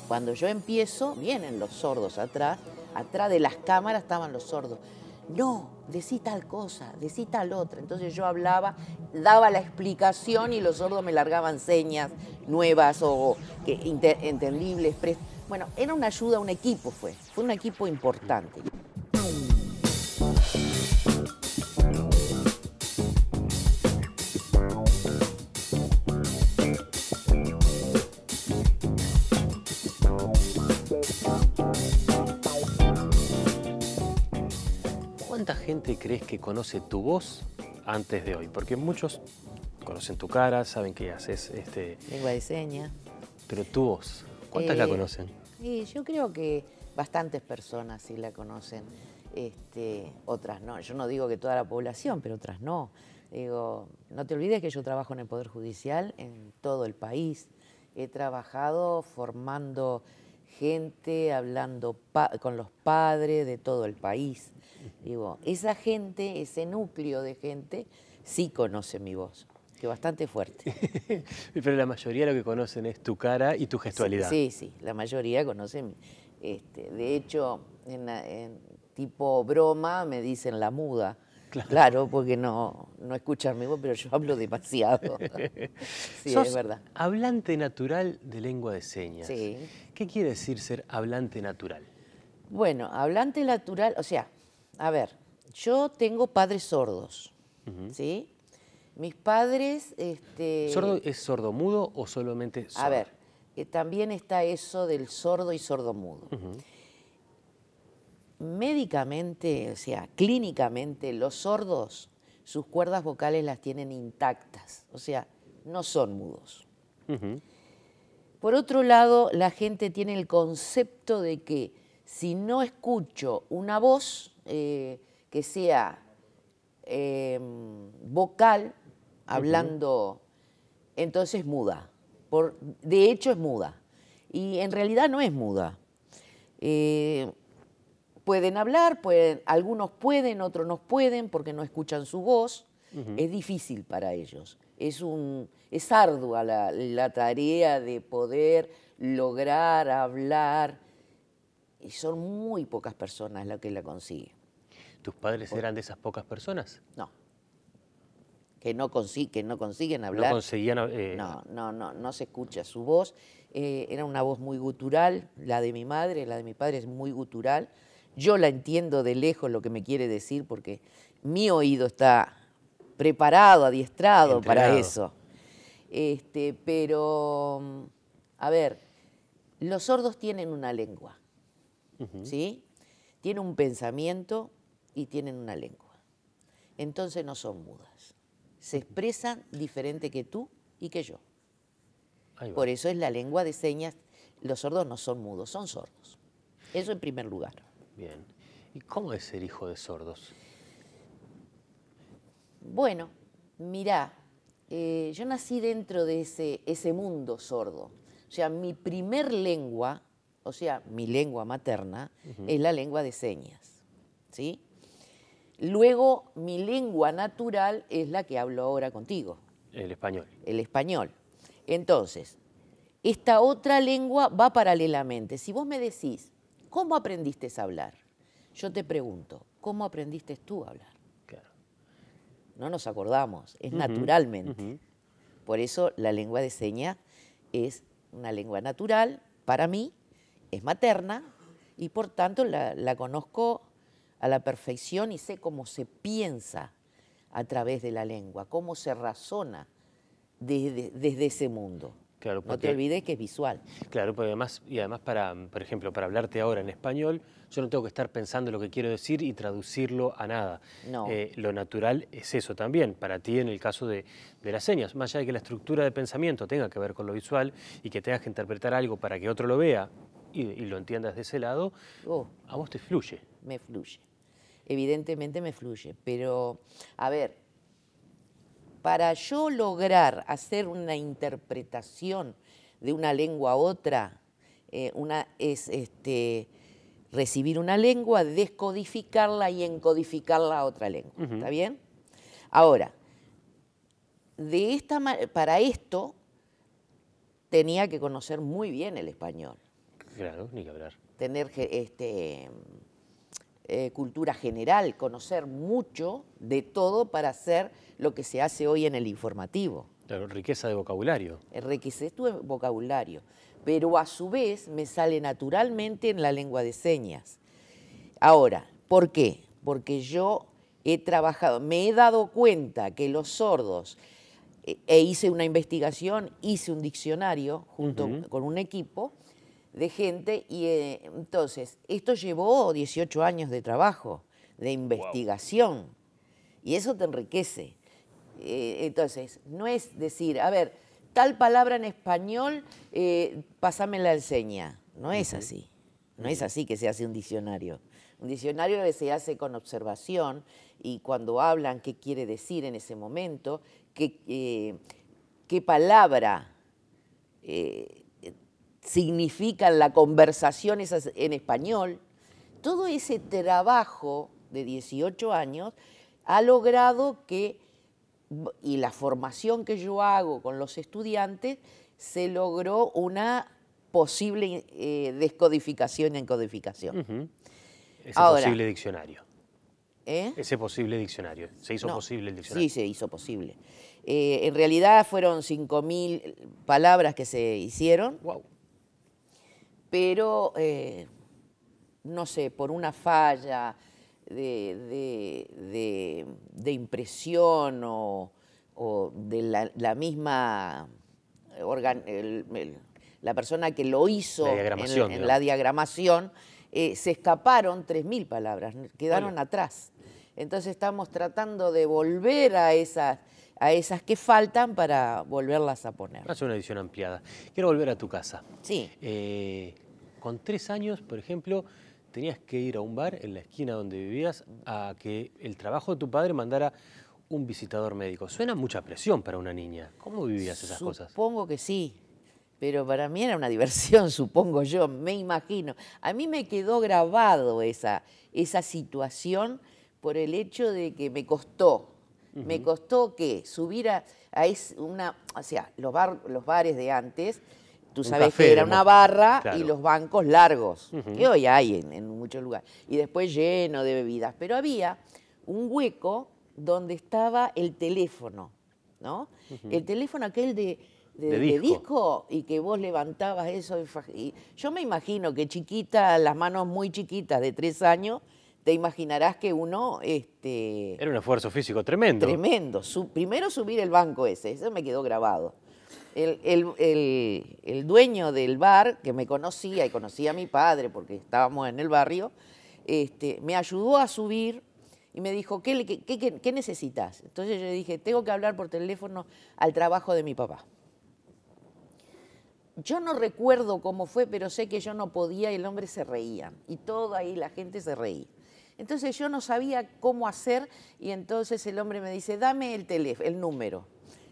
Cuando yo empiezo, vienen los sordos atrás de las cámaras estaban los sordos. No, decí tal cosa, decí tal otra. Entonces yo hablaba, daba la explicación y los sordos me largaban señas nuevas o entendibles. Bueno, era una ayuda, un equipo fue un equipo importante. ¿Cuánta gente crees que conoce tu voz antes de hoy? Porque muchos conocen tu cara, saben que haces lengua de señas. Pero tu voz, ¿cuántas la conocen? Yo creo que bastantes personas sí la conocen, otras no. Yo no digo que toda la población, pero otras no. Digo, no te olvides que yo trabajo en el Poder Judicial en todo el país. He trabajado formando gente, hablando con los padres de todo el país. Digo, esa gente, ese núcleo de gente, sí conoce mi voz, que bastante fuerte. Pero la mayoría lo que conocen es tu cara y tu gestualidad. Sí, la mayoría conocen. De hecho, en tipo broma me dicen la muda. Claro, porque no escuchan mi voz, pero yo hablo demasiado. Sí, Sos es verdad. hablante natural de lengua de señas. Sí. ¿Qué quiere decir ser hablante natural? Bueno, hablante natural, o sea, a ver, yo tengo padres sordos, ¿sí? Mis padres... ¿Sordo es sordomudo o solamente sordo? A ver, también está eso del sordo y sordomudo. Médicamente, o sea, clínicamente, los sordos, sus cuerdas vocales las tienen intactas, o sea, no son mudos. Por otro lado, la gente tiene el concepto de que si no escucho una voz que sea vocal, hablando, entonces muda. De hecho es muda. Y en realidad no es muda. Pueden hablar, algunos pueden, otros no pueden porque no escuchan su voz. Es difícil para ellos. Es ardua la tarea de poder lograr hablar. Y son muy pocas personas las que la consiguen. ¿Tus padres eran de esas pocas personas? No. Que no consiguen hablar. No conseguían... No se escucha su voz. Era una voz muy gutural, la de mi madre, la de mi padre es muy gutural. Yo la entiendo de lejos lo que me quiere decir porque mi oído está preparado, adiestrado para eso. Pero, a ver, los sordos tienen una lengua, ¿sí? Tienen un pensamiento y tienen una lengua. Entonces no son mudas. Se expresan diferente que tú y que yo. Por eso es la lengua de señas. Los sordos no son mudos, son sordos. Eso en primer lugar. Bien. ¿Y cómo es ser hijo de sordos? Bueno, mirá, yo nací dentro de ese mundo sordo. O sea, mi primer lengua, o sea, mi lengua materna, es la lengua de señas, ¿sí? Luego, mi lengua natural es la que hablo ahora contigo. El español. El español. Entonces, esta otra lengua va paralelamente. Si vos me decís, ¿cómo aprendiste a hablar? Yo te pregunto, ¿cómo aprendiste tú a hablar? Claro. No nos acordamos, es naturalmente. Por eso la lengua de señas es una lengua natural, para mí, es materna, y por tanto la conozco a la perfección y sé cómo se piensa a través de la lengua, cómo se razona desde ese mundo. Claro, no te olvides que es visual. Claro, porque además, por ejemplo, para hablarte ahora en español, yo no tengo que estar pensando lo que quiero decir y traducirlo a nada. No. Lo natural es eso también, para ti en el caso de las señas. Más allá de que la estructura de pensamiento tenga que ver con lo visual y que tengas que interpretar algo para que otro lo vea y lo entiendas de ese lado, a vos te fluye. Me fluye. Evidentemente me fluye, pero, a ver, para yo lograr hacer una interpretación de una lengua a otra, recibir una lengua, descodificarla y encodificarla a otra lengua. ¿Está bien? Ahora, para esto tenía que conocer muy bien el español. Claro, ni que hablar. Tener cultura general, conocer mucho de todo para hacer lo que se hace hoy en el informativo. Claro, riqueza de vocabulario. Enriquecer tu vocabulario, pero a su vez me sale naturalmente en la lengua de señas. Ahora, ¿por qué? Porque yo he trabajado, me he dado cuenta que los sordos, hice una investigación, hice un diccionario junto con un equipo de gente y entonces esto llevó 18 años de trabajo, de investigación, wow. Y eso te enriquece. Entonces, no es decir, a ver, tal palabra en español, pásamela en seña. No es así. No es así que se hace un diccionario. Un diccionario se hace con observación y cuando hablan qué quiere decir en ese momento, qué palabra significa la conversación en español. Todo ese trabajo de 18 años ha logrado que, y la formación que yo hago con los estudiantes, se logró una posible descodificación y encodificación. Ese posible diccionario. ¿Eh? Ese posible diccionario. ¿Se hizo posible el diccionario? Sí, se hizo posible. En realidad fueron 5.000 palabras que se hicieron. Wow. Pero, no sé, por una falla de impresión o de la misma, la persona que lo hizo en la diagramación, se escaparon 3.000 palabras, quedaron atrás. Entonces estamos tratando de volver a esas que faltan para volverlas a poner. Hace una edición ampliada. Quiero volver a tu casa. Sí. Con 3 años, por ejemplo, tenías que ir a un bar en la esquina donde vivías a que el trabajo de tu padre mandara un visitador médico. Suena mucha presión para una niña. ¿Cómo vivías esas cosas? Supongo que sí, pero para mí era una diversión, supongo yo, me imagino. A mí me quedó grabado esa situación por el hecho de que me costó. Me costó que subir o sea, los bares de antes, tú sabes que era una barra, claro, y los bancos largos, que hoy hay en muchos lugares, y después lleno de bebidas, pero había un hueco donde estaba el teléfono, ¿no? El teléfono aquel de disco, y que vos levantabas eso. Y yo me imagino que chiquita, las manos muy chiquitas de 3 años, te imaginarás que uno... Era un esfuerzo físico tremendo. Tremendo. Primero subir el banco eso me quedó grabado. El dueño del bar, que me conocía y conocía a mi padre porque estábamos en el barrio, me ayudó a subir y me dijo, ¿qué necesitas? Entonces yo le dije, tengo que hablar por teléfono al trabajo de mi papá. Yo no recuerdo cómo fue, pero sé que yo no podía y el hombre se reía. Y todo ahí la gente se reía. Entonces yo no sabía cómo hacer y entonces el hombre me dice, dame el número.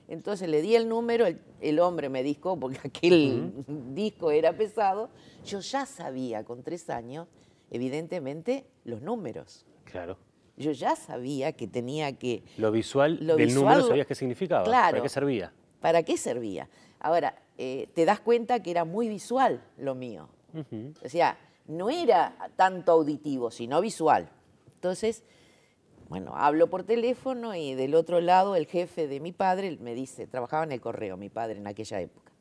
Entonces le di el número, el hombre me dijo, porque aquel disco era pesado, yo ya sabía con 3 años, evidentemente, los números. Claro. Yo ya sabía que tenía que... Lo visual del número sabías qué significaba, claro, ¿para qué servía? ¿Para qué servía? Ahora, te das cuenta que era muy visual lo mío. O sea, no era tanto auditivo, sino visual. Entonces, bueno, hablo por teléfono y del otro lado el jefe de mi padre me dice, trabajaba en el correo mi padre en aquella época.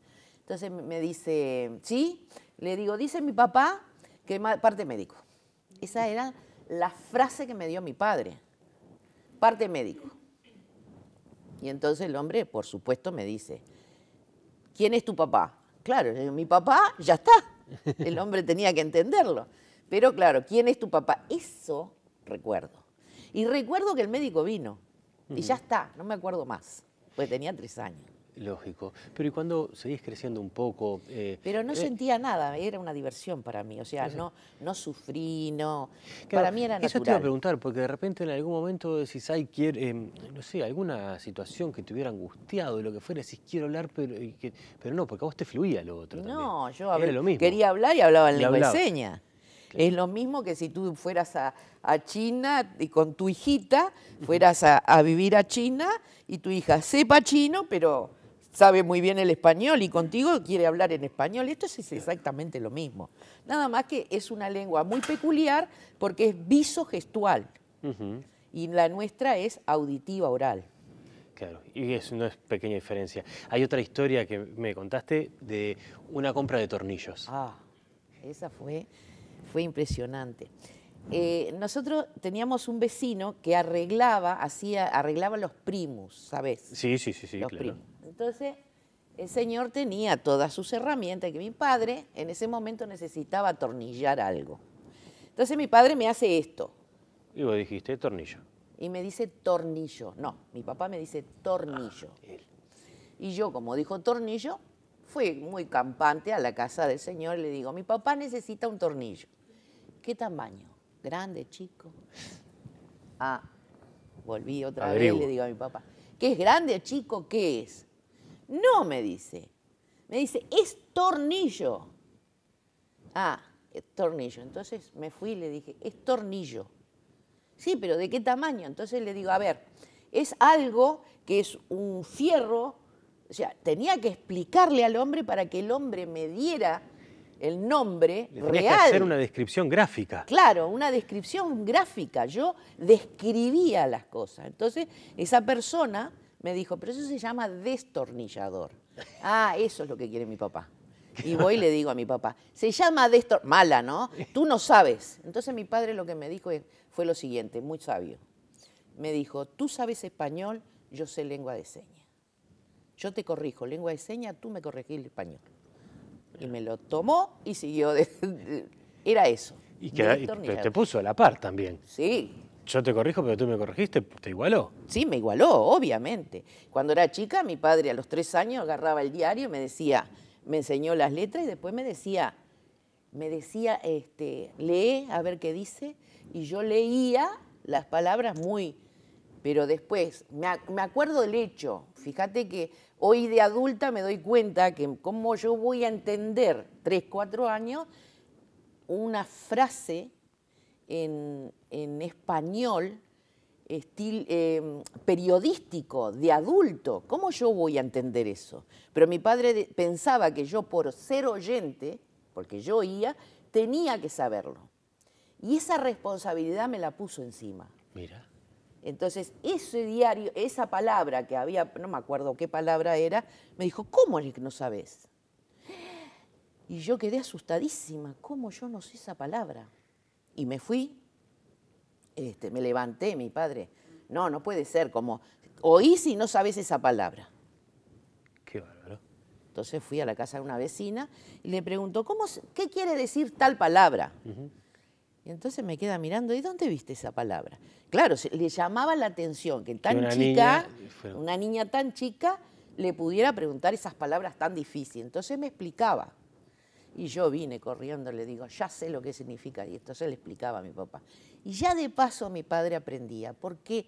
Entonces me dice, ¿sí? Le digo, dice mi papá que parte médico. Esa era la frase que me dio mi padre, parte médico. Y entonces el hombre, por supuesto, me dice, ¿quién es tu papá? Claro, mi papá, ya está. El hombre tenía que entenderlo. Pero claro, ¿quién es tu papá? Eso recuerdo. Y recuerdo que el médico vino. Y ya está, no me acuerdo más. Pues tenía 3 años. Lógico. Pero ¿y cuando seguís creciendo un poco? Pero no sentía nada, era una diversión para mí. O sea, no sufrí, no. Claro, para mí era natural. Eso te iba a preguntar, porque de repente en algún momento decís, ay, no sé, alguna situación que te hubiera angustiado, lo que fuera, decís, quiero hablar, pero no, porque a vos te fluía lo otro. No, también. yo era lo mismo. Quería hablar y hablaba en lengua de señas. Claro. Es lo mismo que si tú fueras a China y con tu hijita fueras a vivir a China y tu hija sepa chino, pero sabe muy bien el español y contigo quiere hablar en español. Esto es exactamente lo mismo. Nada más que es una lengua muy peculiar porque es visogestual. Y la nuestra es auditiva oral. Claro, y eso no es pequeña diferencia. Hay otra historia que me contaste de una compra de tornillos. Ah, esa fue impresionante. Nosotros teníamos un vecino que arreglaba los primus, ¿sabes? Sí, los claro. Primus. Entonces, el señor tenía todas sus herramientas, que mi padre en ese momento necesitaba atornillar algo. Entonces mi padre me hace esto. Y vos dijiste tornillo. Y me dice tornillo. No, mi papá me dice tornillo. Y yo, como dijo tornillo, fui muy campante a la casa del señor y le digo, mi papá necesita un tornillo. ¿Qué tamaño? ¿Grande, chico? Ah, volví otra vez y le digo a mi papá, ¿qué es grande, chico? ¿Qué es? No, me dice, es tornillo. Ah, es tornillo. Entonces me fui y le dije, es tornillo. Sí, pero ¿de qué tamaño? Entonces le digo, a ver, es algo que es un fierro, o sea, tenía que explicarle al hombre para que el hombre me diera el nombre Le real. tenías que hacer una descripción gráfica. Claro, una descripción gráfica. Yo describía las cosas. Entonces, esa persona me dijo, pero eso se llama destornillador. Ah, eso es lo que quiere mi papá. Y voy y le digo a mi papá, se llama destornillador. Mala, ¿no? Tú no sabes. Entonces mi padre lo que me dijo fue lo siguiente, muy sabio. Me dijo, tú sabes español, yo sé lengua de señas. Yo te corrijo lengua de señas, tú me corregís el español. Y me lo tomó y siguió. Era eso. Y te puso a la par también. Sí. Yo te corrijo, pero tú me corregiste, ¿te igualó? Sí, me igualó, obviamente. Cuando era chica, mi padre a los 3 años agarraba el diario y me decía, me enseñó las letras y después me decía, lee, a ver qué dice. Y yo leía las palabras pero después, me acuerdo del hecho. Fíjate que hoy de adulta me doy cuenta que cómo yo voy a entender, 3, 4 años, una frase en español, periodístico, de adulto. ¿Cómo yo voy a entender eso? Pero mi padre pensaba que yo, por ser oyente, porque yo oía, tenía que saberlo. Y esa responsabilidad me la puso encima. Mira. Entonces, ese diario, esa palabra que había, no me acuerdo qué palabra era, me dijo, ¿cómo es que no sabes? Y yo quedé asustadísima, ¿cómo yo no sé esa palabra? Y me fui, me levanté, mi padre, no puede ser, como, oís y no sabes esa palabra. Qué bárbaro. Entonces fui a la casa de una vecina y le preguntó, ¿qué quiere decir tal palabra? Y entonces me queda mirando, ¿y dónde viste esa palabra? Claro, le llamaba la atención que una niña tan chica le pudiera preguntar esas palabras tan difíciles. Entonces me explicaba. Y yo vine corriendo, le digo, ya sé lo que significa. Y entonces le explicaba a mi papá. Y ya de paso mi padre aprendía, porque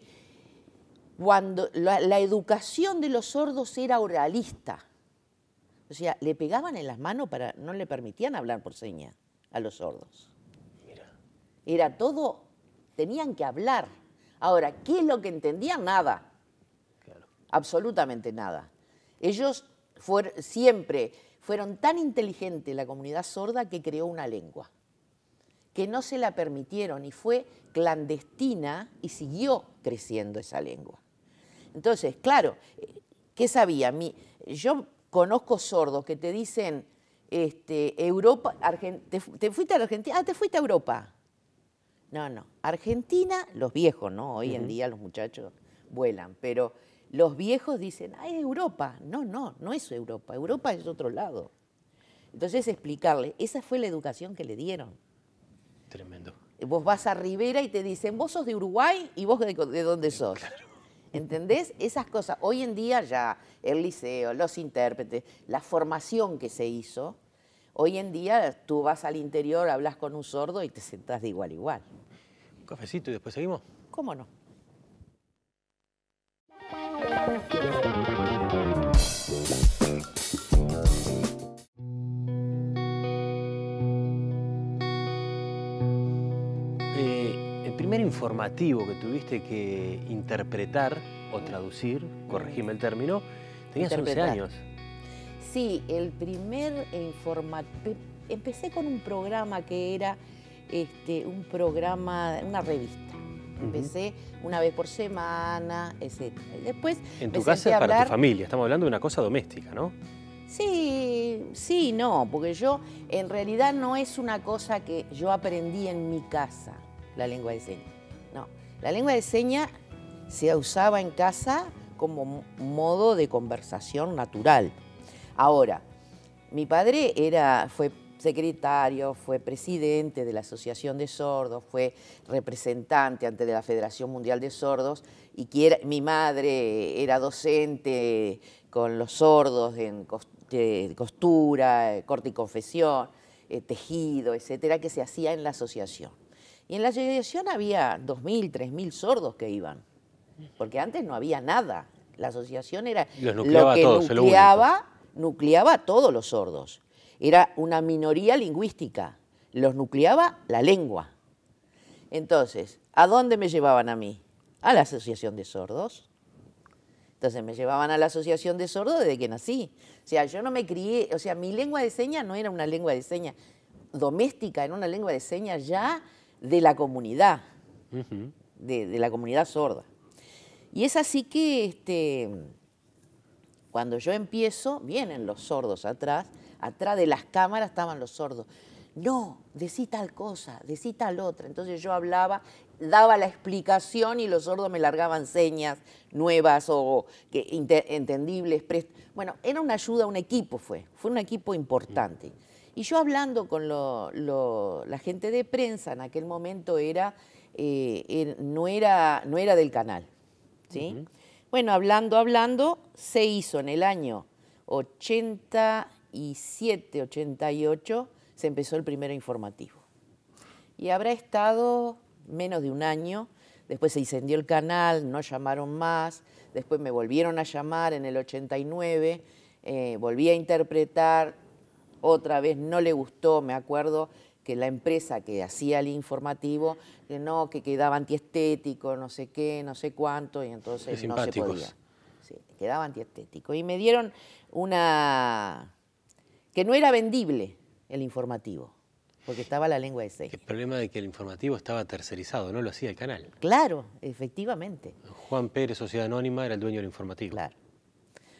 cuando la educación de los sordos era oralista, o sea, le pegaban en las manos, no le permitían hablar por señas a los sordos. Era todo, tenían que hablar. Ahora, ¿qué es lo que entendían? Nada. Claro. Absolutamente nada. Ellos siempre fueron tan inteligentes, la comunidad sorda, que creó una lengua, que no se la permitieron y fue clandestina y siguió creciendo esa lengua. Entonces, claro, ¿qué sabía? Yo conozco sordos que te dicen, Europa, ¿te fuiste a Argentina? Ah, te fuiste a Europa. No. Argentina, los viejos, ¿no? Hoy en día los muchachos vuelan, pero los viejos dicen, es Europa. No es Europa. Europa es otro lado. Entonces explicarle, esa fue la educación que le dieron. Tremendo. Vos vas a Rivera y te dicen, vos sos de Uruguay y vos de dónde sos. Claro. ¿Entendés? Esas cosas. Hoy en día ya el liceo, los intérpretes, la formación que se hizo, hoy en día tú vas al interior, hablas con un sordo y te sentás de igual a igual. ¿Un cafecito y después seguimos? ¿Cómo no? El primer informativo que tuviste que interpretar o traducir, corregime el término, Tenías 11 años. Sí, el primer empecé con un programa que era un programa, una revista. Empecé una vez por semana, etc. Y después En tu casa, para tu familia, estamos hablando de una cosa doméstica, ¿no? Sí, sí, no, porque yo en realidad no es una cosa que yo aprendí en mi casa, la lengua de señas. No, la lengua de señas se usaba en casa como modo de conversación natural. Ahora, mi padre fue secretario, fue presidente de la Asociación de Sordos, fue representante ante la Federación Mundial de Sordos, y mi madre era docente con los sordos en costura, corte y confección, tejido, etcétera, que se hacía en la asociación. Y en la asociación había 2.000, 3.000 sordos que iban, porque antes no había nada. La asociación era lo que nucleaba a todos los sordos. Era una minoría lingüística, los nucleaba la lengua. Entonces, ¿a dónde me llevaban a mí? A la Asociación de Sordos. Entonces me llevaban a la Asociación de Sordos desde que nací. O sea, yo no me crié, o sea, mi lengua de señas no era una lengua de señas doméstica, era una lengua de señas ya de la comunidad, de la comunidad sorda. Y es así que cuando yo empiezo, vienen los sordos atrás de las cámaras estaban los sordos. No, decí tal cosa, decí tal otra. Entonces yo hablaba, daba la explicación y los sordos me largaban señas nuevas o entendibles. Bueno, era una ayuda, un equipo fue un equipo importante. Y yo hablando con la gente de prensa, en aquel momento no era del canal, ¿sí? Bueno, hablando, se hizo en el año 87, 88, se empezó el primer informativo. Y habrá estado menos de un año, después se incendió el canal, no llamaron más, después me volvieron a llamar en el 89, volví a interpretar, otra vez no le gustó, me acuerdo que la empresa que hacía el informativo, que quedaba antiestético, no sé qué, no sé cuánto, y entonces no se podía. Sí, quedaba antiestético. Y me dieron que no era vendible el informativo, porque estaba la lengua de señas. El problema de que el informativo estaba tercerizado, no lo hacía el canal. Claro, efectivamente. Juan Pérez, Sociedad Anónima, era el dueño del informativo. Claro.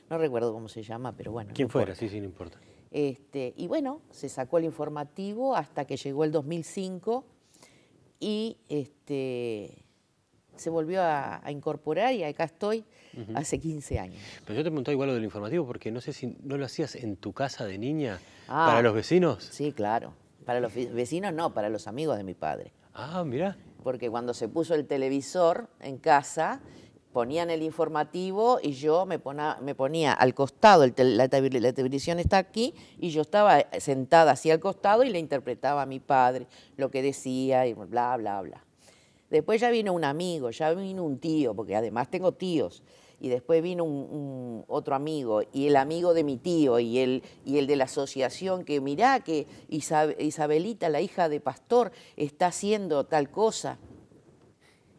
No recuerdo cómo se llama, pero bueno. ¿Quién fuera? Sí, no importa. Y bueno, se sacó el informativo hasta que llegó el 2005 y se volvió a incorporar y acá estoy hace 15 años. Pero yo te preguntaba igual lo del informativo porque no sé si no lo hacías en tu casa de niña para los vecinos. Sí, claro. Para los vecinos no, para los amigos de mi padre. Ah, mirá. Porque cuando se puso el televisor en casa, ponían el informativo y yo me ponía al costado, la televisión está aquí, y yo estaba sentada así al costado y le interpretaba a mi padre lo que decía y bla, bla, bla. Después ya vino un amigo, ya vino un tío, porque además tengo tíos, y después vino otro amigo, y el amigo de mi tío, y el de la asociación, que mirá que Isabelita, la hija de pastor, está haciendo tal cosa.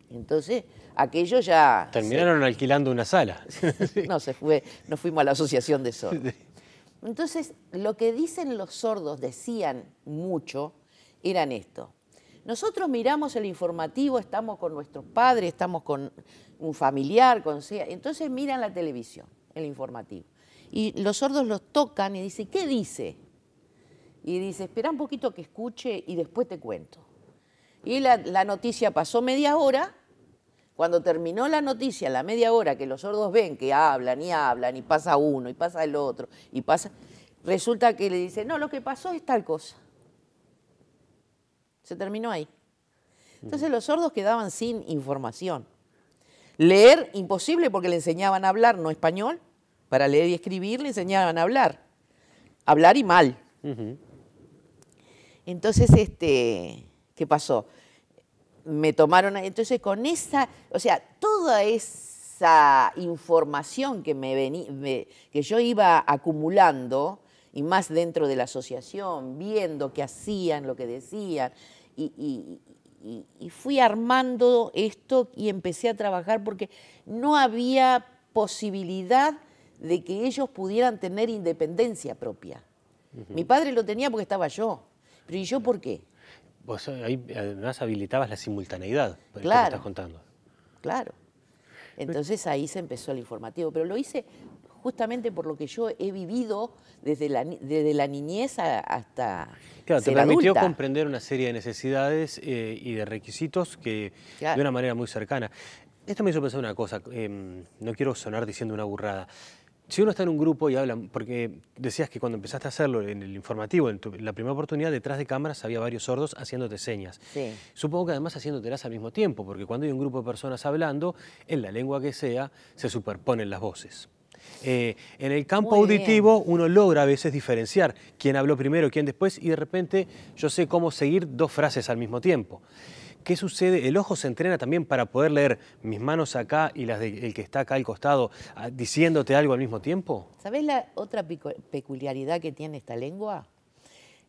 Entonces, aquello ya... Terminaron alquilando una sala. No, nos fuimos a la Asociación de Sordos. Entonces, lo que dicen los sordos, decían mucho, eran esto. Nosotros miramos el informativo, estamos con nuestros padres, estamos con un familiar, entonces miran la televisión, el informativo. Y los sordos los tocan y dicen, ¿qué dice? Y dice, espera un poquito que escuche y después te cuento. Y la noticia pasó media hora. Cuando terminó la noticia, la media hora que los sordos ven que hablan, y pasa uno, y pasa el otro, resulta que le dicen, no, lo que pasó es tal cosa. Se terminó ahí. Entonces los sordos quedaban sin información. Leer, imposible, porque le enseñaban a hablar, no español. Para leer y escribir le enseñaban a hablar. Hablar y mal. Entonces, ¿qué pasó? Me tomaron, entonces con toda esa información que yo iba acumulando, y más dentro de la asociación, viendo qué hacían, lo que decían, y fui armando esto y empecé a trabajar porque no había posibilidad de que ellos pudieran tener independencia propia. Mi padre lo tenía porque estaba yo, pero ¿y yo por qué? Vos ahí además habilitabas la simultaneidad, por esto que Claro. estás contando. Claro. Entonces ahí se empezó el informativo, pero lo hice justamente por lo que yo he vivido desde la niñez hasta Claro, te ser permitió adulta. comprender una serie de necesidades y de requisitos que Claro. de una manera muy cercana. Esto me hizo pensar una cosa, no quiero sonar diciendo una burrada. Si uno está en un grupo y habla, porque decías que cuando empezaste a hacerlo en el informativo, en la primera oportunidad, detrás de cámaras había varios sordos haciéndote señas. Sí. Supongo que además haciéndotelas al mismo tiempo, porque cuando hay un grupo de personas hablando, en la lengua que sea, se superponen las voces. En el campo Muy bien. auditivo uno logra a veces diferenciar quién habló primero, quién después, y de repente yo sé cómo seguir dos frases al mismo tiempo. ¿Qué sucede? El ojo se entrena también para poder leer mis manos acá y las del que está acá al costado, diciéndote algo al mismo tiempo. ¿Sabés la otra peculiaridad que tiene esta lengua?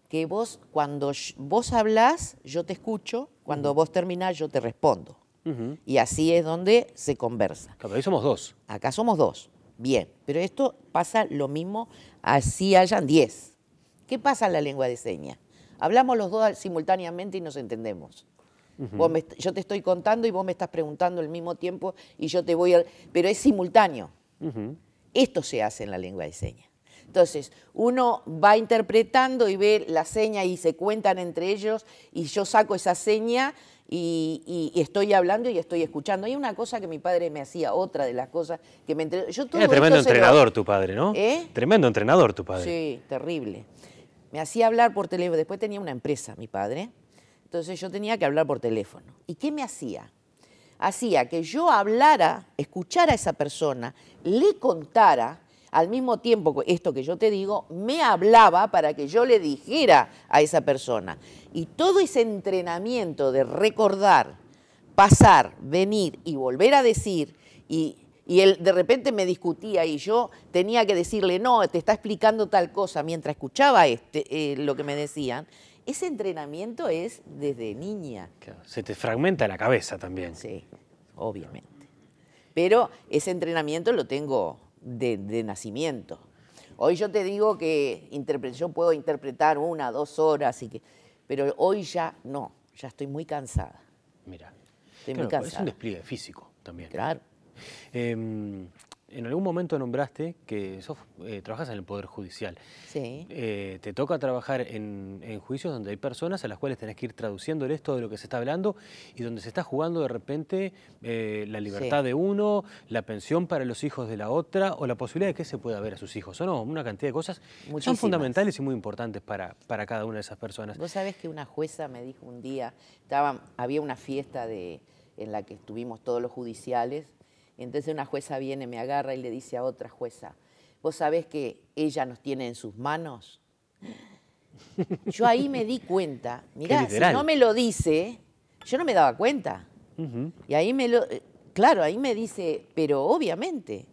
Que vos, cuando vos hablás, yo te escucho, cuando vos terminás, yo te respondo. Y así es donde se conversa. Claro, ahí somos dos. Acá somos dos. Bien, pero esto pasa lo mismo así hayan 10. ¿Qué pasa en la lengua de señas? Hablamos los dos simultáneamente y nos entendemos. Yo te estoy contando y vos me estás preguntando al mismo tiempo y yo te voy a... Pero es simultáneo. Esto se hace en la lengua de señas. Entonces, uno va interpretando y ve la seña y se cuentan entre ellos y yo saco esa seña y estoy hablando y estoy escuchando. Hay una cosa que mi padre me hacía, otra de las cosas que me entrenó. Era tremendo entrenador tu padre, ¿no? ¿Eh? Tremendo entrenador tu padre. Sí, terrible. Me hacía hablar por teléfono. Después tenía una empresa, mi padre. Entonces yo tenía que hablar por teléfono. ¿Y qué me hacía? Hacía que yo hablara, escuchara a esa persona, le contara, al mismo tiempo esto que yo te digo, me hablaba para que yo le dijera a esa persona. Y todo ese entrenamiento de recordar, pasar, venir y volver a decir, y él de repente me discutía y yo tenía que decirle, no, te está explicando tal cosa, mientras escuchaba lo que me decían. Ese entrenamiento es desde niña. Claro, se te fragmenta la cabeza también. Sí, obviamente. Pero ese entrenamiento lo tengo de nacimiento. Hoy yo te digo que yo puedo interpretar 1, 2 horas, pero hoy ya no, ya estoy muy cansada. Mira, Estoy claro, muy cansada. es un despliegue físico también. Claro. En algún momento nombraste que trabajas en el Poder Judicial. Sí. Te toca trabajar en juicios donde hay personas a las cuales tenés que ir traduciéndoles todo lo que se está hablando y donde se está jugando de repente la libertad de uno, la pensión para los hijos de la otra o la posibilidad de que se pueda ver a sus hijos o no. Una cantidad de cosas que son fundamentales y muy importantes para cada una de esas personas. Vos sabés que una jueza me dijo un día, había una fiesta en la que estuvimos todos los judiciales. Entonces una jueza viene, me agarra y le dice a otra jueza, ¿vos sabés que ella nos tiene en sus manos? Yo ahí me di cuenta, mirá, si no me lo dice, yo no me daba cuenta. Y ahí claro, ahí me dice, pero obviamente,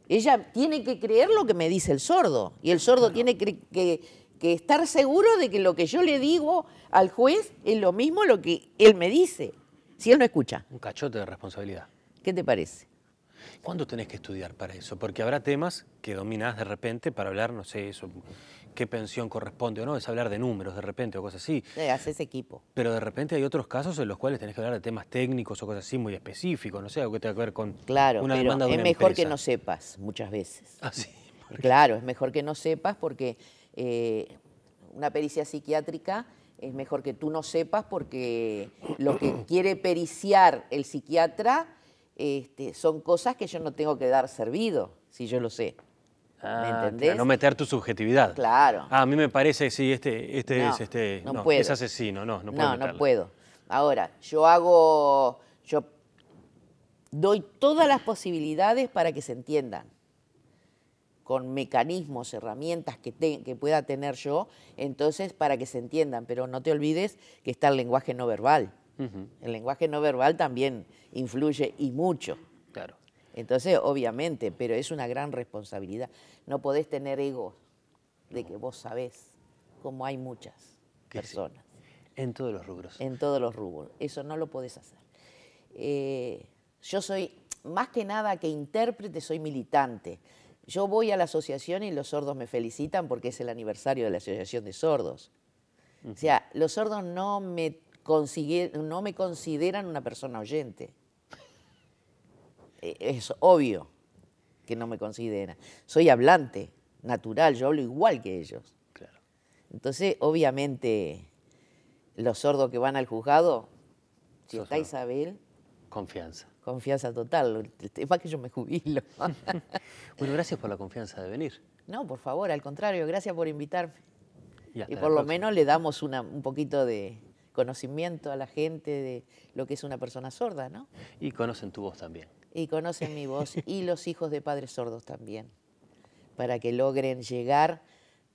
ella tiene que creer lo que me dice el sordo, y el sordo tiene que estar seguro de que lo que yo le digo al juez es lo mismo lo que él me dice, si él no escucha. Un cachote de responsabilidad. ¿Qué te parece? ¿Cuándo tenés que estudiar para eso? Porque habrá temas que dominás de repente para hablar, no sé, eso, qué pensión corresponde o no, es hablar de números de repente o cosas así. Haces equipo. Pero de repente hay otros casos en los cuales tenés que hablar de temas técnicos o cosas así muy específicos, no sé, algo que tenga que ver con una demanda de una es mejor empresa. Que no sepas muchas veces. Ah, sí. Claro, es mejor que no sepas porque una pericia psiquiátrica es mejor que tú no sepas porque lo que quiere periciar el psiquiatra son cosas que yo no tengo que dar servido, si yo lo sé. ¿Me entendés? Claro, no meter tu subjetividad. Claro. A mí me parece, sí, no puedo. Es asesino, no puedo. No puedo. Ahora, yo doy todas las posibilidades para que se entiendan, con mecanismos, herramientas que pueda tener yo, entonces para que se entiendan, pero no te olvides que está el lenguaje no verbal. El lenguaje no verbal también influye y mucho. Claro. Entonces, obviamente, pero es una gran responsabilidad. No podés tener ego de que vos sabés, como hay muchas personas. Sí. En todos los rubros. En todos los rubros. Eso no lo podés hacer. Yo soy, más que nada que intérprete, soy militante. Yo voy a la asociación y los sordos me felicitan porque es el aniversario de la Asociación de Sordos. O sea, los sordos no me consideran una persona oyente. Es obvio que no me consideran. Soy hablante, natural, yo hablo igual que ellos. Claro. Entonces, obviamente, los sordos que van al juzgado, si está no. Isabel... Confianza. Confianza total, es para que yo me jubilo. Bueno, gracias por la confianza de venir. No, por favor, al contrario, gracias por invitarme. Y por lo menos le damos un poquito de conocimiento a la gente de lo que es una persona sorda, ¿no? Y conocen tu voz también. Y conocen mi voz y los hijos de padres sordos también, para que logren llegar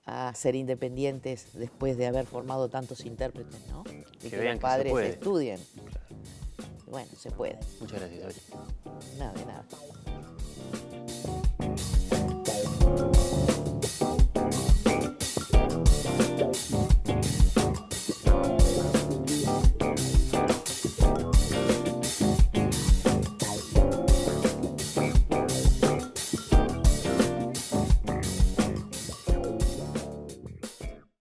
a ser independientes después de haber formado tantos intérpretes, ¿no? Y que vean los que se padres puede. estudien. Claro. Bueno, se puede. Muchas gracias, Isabel. Nada, de nada.